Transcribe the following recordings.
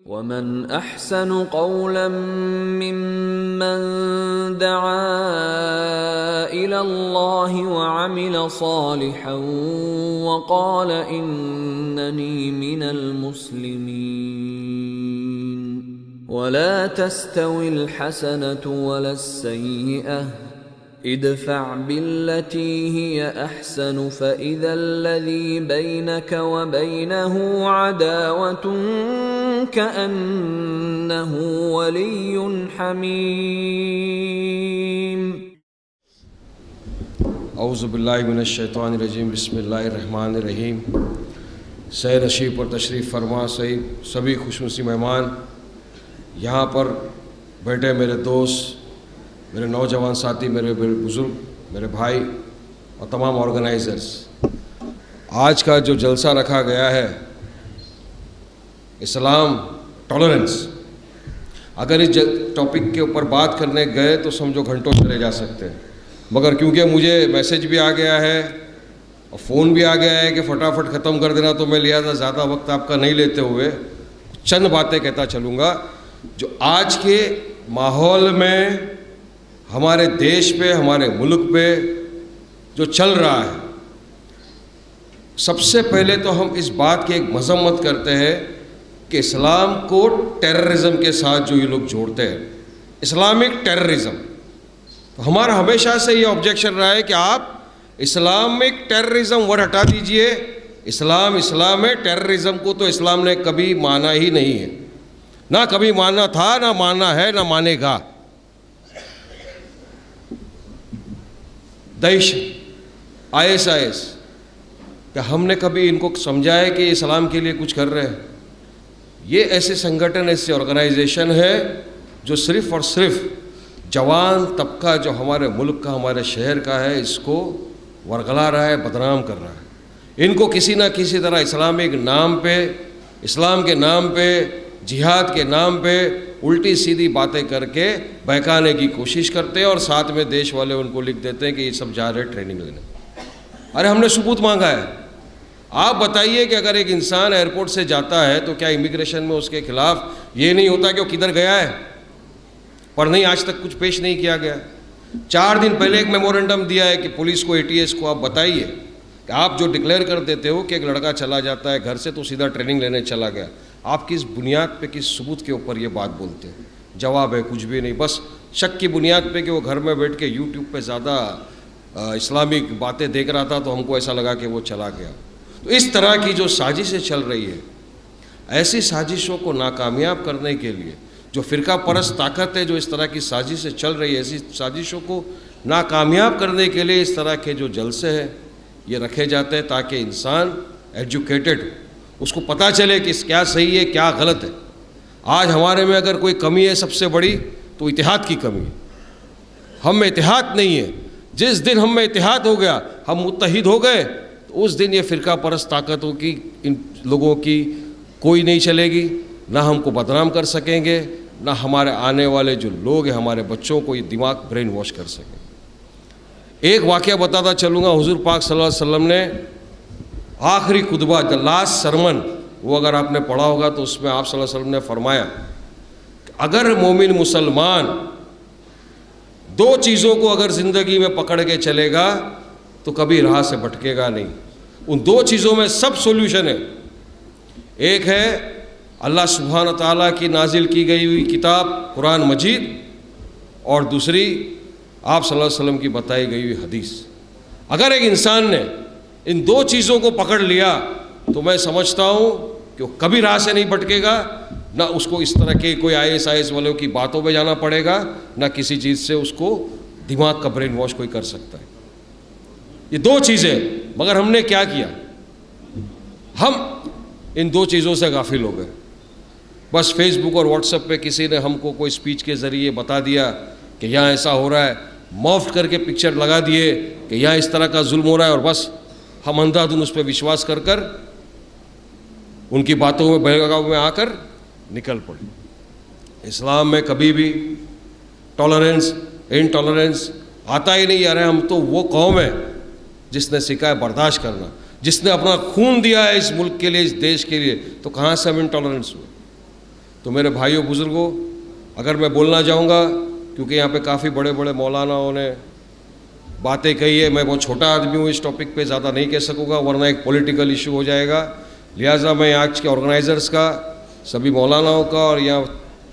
وَمَنْ أَحْسَنُ قَوْلًا مِّمَّنْ دَعَا إِلَى اللَّهِ وَعَمِلَ صَالِحًا وَقَالَ إِنَّنِي مِنَ الْمُسْلِمِينَ وَلَا تَسْتَوِي الْحَسَنَةُ وَلَا السَّيِّئَةُ ادْفَعْ بِالَّتِي هِيَ أَحْسَنُ فَإِذَا الَّذِي بَيْنَكَ وَبَيْنَهُ عَدَاوَةٌ كَأَنَّهُ وَلِيٌّ حَمِيمٌ۔ اعوذ باللہ من الشیطان الرجیم، بسم اللہ الرحمن الرحیم۔ سیر نشیب پر تشریف فرما سبھی خوش نصیب مہمان، یہاں پر بیٹھے میرے دوست، میرے نوجوان ساتھی، میرے بزرگ، میرے بھائی اور تمام آرگنائزرز، آج کا جو جلسہ رکھا گیا ہے اسلام ٹالرنس، اگر اس ٹاپک کے اوپر بات کرنے گئے تو سمجھو گھنٹوں چلے جا سکتے ہیں، مگر کیونکہ مجھے میسج بھی آ گیا ہے اور فون بھی آ گیا ہے کہ فٹافٹ ختم کر دینا، تو میں لہٰذا زیادہ وقت آپ کا نہیں لیتے ہوئے چند باتیں کہتا چلوں گا جو آج کے ماحول میں ہمارے دیش پہ، ہمارے ملک پہ جو چل رہا ہے۔ سب سے پہلے تو ہم اس بات کی ایک مذمت کرتے ہیں کہ اسلام کو ٹیررزم کے ساتھ جو یہ لوگ جوڑتے ہیں، اسلامک ٹیررزم، تو ہمارا ہمیشہ سے یہ آبجیکشن رہا ہے کہ آپ اسلامک ٹیررزم ورڈ ہٹا دیجئے۔ اسلام ہے، ٹیررزم کو تو اسلام نے کبھی مانا ہی نہیں ہے، نہ کبھی مانا تھا، نہ مانا ہے، نہ مانے گا۔ داعش، IS، کہ ہم نے کبھی ان کو سمجھا ہے کہ اسلام کے لیے کچھ کر رہے ہیں؟ یہ ایسے سنگھٹن، ایسے آرگنائزیشن ہے جو صرف اور صرف جوان طبقہ جو ہمارے ملک کا، ہمارے شہر کا ہے، اس کو ورغلا رہا ہے، بدنام کر رہا ہے۔ ان کو کسی نہ کسی طرح اسلامک نام پہ، اسلام کے نام پہ، جہاد کے نام پہ الٹی سیدھی باتیں کر کے بہکانے کی کوشش کرتے ہیں، اور ساتھ میں دیش والے ان کو لکھ دیتے ہیں کہ یہ سب جا رہے ٹریننگ لینے۔ ارے ہم نے ثبوت مانگا ہے، آپ بتائیے کہ اگر ایک انسان ایئرپورٹ سے جاتا ہے تو کیا امیگریشن میں اس کے خلاف یہ نہیں ہوتا کہ وہ کدھر گیا ہے؟ پر نہیں، آج تک کچھ پیش نہیں کیا گیا۔ 4 دن پہلے ایک میمورنڈم دیا ہے کہ پولیس کو، ATS کو آپ بتائیے کہ آپ جو ڈکلیئر کر دیتے ہو کہ ایک لڑکا چلا جاتا ہے گھر سے تو سیدھا ٹریننگ لینے چلا گیا، آپ کس بنیاد پہ، کس ثبوت کے اوپر یہ بات بولتے ہیں؟ جواب ہے کچھ بھی نہیں، بس شک کی بنیاد پہ کہ وہ گھر میں بیٹھ کے YouTube پہ زیادہ اسلامک باتیں دیکھ رہا تھا تو ہم کو ایسا لگا کہ وہ چلا گیا۔ تو اس طرح کی جو سازشیں چل رہی ہے، ایسی سازشوں کو ناکامیاب کرنے کے لیے جو فرقہ پرست طاقت ہے جو اس طرح کی سازشیں چل رہی ہے، ایسی سازشوں کو ناکامیاب کرنے کے لیے اس طرح کے جو جلسے ہیں یہ رکھے جاتے ہیں تاکہ انسان ایجوکیٹڈ، اس کو پتہ چلے کہ کیا صحیح ہے، کیا غلط ہے۔ آج ہمارے میں اگر کوئی کمی ہے سب سے بڑی تو اتحاد کی کمی ہے، ہم میں اتحاد نہیں ہے۔ جس دن ہم میں اتحاد ہو گیا، ہم متحد ہو گئے، تو اس دن یہ فرقہ پرست طاقتوں کی، ان لوگوں کی کوئی نہیں چلے گی، نہ ہم کو بدنام کر سکیں گے، نہ ہمارے آنے والے جو لوگ ہیں، ہمارے بچوں کو یہ دماغ برین واش کر سکیں۔ ایک واقعہ بتاتا چلوں گا، حضور پاک صلی اللہ علیہ وسلم نے آخری خطبہ، دا لاسٹ سرمن، وہ اگر آپ نے پڑھا ہوگا تو اس میں آپ صلی اللہ علیہ وسلم نے فرمایا کہ اگر مومن مسلمان 2 چیزوں کو اگر زندگی میں پکڑ کے چلے گا تو کبھی راہ سے بھٹکے گا نہیں۔ ان 2 چیزوں میں سب سولوشن ہے۔ ایک ہے اللہ سبحانہ تعالیٰ کی نازل کی گئی ہوئی کتاب قرآن مجید، اور دوسری آپ صلی اللہ علیہ وسلم کی بتائی گئی ہوئی حدیث۔ اگر ایک انسان نے ان 2 چیزوں کو پکڑ لیا تو میں سمجھتا ہوں کہ وہ کبھی راہ سے نہیں بھٹکے گا، نہ اس کو اس طرح کے کوئی IS والوں کی باتوں پہ جانا پڑے گا، نہ کسی چیز سے اس کو دماغ کا برین واش کوئی کر سکتا ہے۔ یہ 2 چیزیں، مگر ہم نے کیا کیا؟ ہم ان 2 چیزوں سے غافل ہو گئے۔ بس فیس بک اور واٹس ایپ پہ کسی نے ہم کو کوئی اسپیچ کے ذریعے بتا دیا کہ یہاں ایسا ہو رہا ہے، موفٹ کر کے پکچر لگا دیے کہ یہاں اس طرح کا ظلم ہو رہا ہے، اور بس ہم اندھا دھند اس پہ وشواس کر ان کی باتوں میں بہکاؤ میں آ کر نکل پڑے۔ اسلام میں کبھی بھی ٹالرنس، انٹالرنس آتا ہی نہیں۔ یار ہم تو وہ قوم ہے جس نے سکھا ہے برداشت کرنا، جس نے اپنا خون دیا ہے اس ملک کے لیے، اس دیش کے لیے، تو کہاں سے ہم انٹالرنس ہوئے؟ تو میرے بھائیوں بزرگوں، اگر میں بولنا چاہوں گا، کیونکہ یہاں پہ کافی بڑے بڑے مولاناؤں نے باتیں کہی ہے، میں بہت چھوٹا آدمی ہوں، اس ٹاپک پہ زیادہ نہیں کہہ سکوں گا ورنہ ایک پولیٹیکل ایشو ہو جائے گا، لہٰذا میں آج کے آرگنائزرز کا، سبھی مولاناؤں کا اور یہاں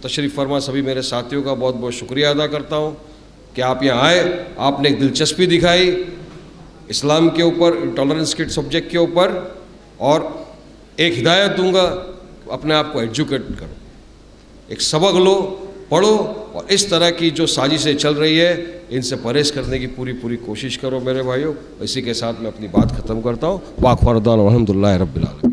تشریف فرما سبھی میرے ساتھیوں کا بہت بہت شکریہ ادا کرتا ہوں کہ آپ یہاں آئے، آپ نے ایک دلچسپی دکھائی اسلام کے اوپر، ٹالرنس کے سبجیکٹ کے اوپر، اور ایک ہدایت دوں گا، اپنے آپ کو ایجوکیٹ کرو، ایک سبق لو، پڑھو، اور اس طرح کی جو سازشیں چل رہی ہے ان سے پرہیز کرنے کی پوری کوشش کرو میرے بھائیوں۔ اسی کے ساتھ میں اپنی بات ختم کرتا ہوں۔ واخر دعوانا الحمدللہ رب العالمین۔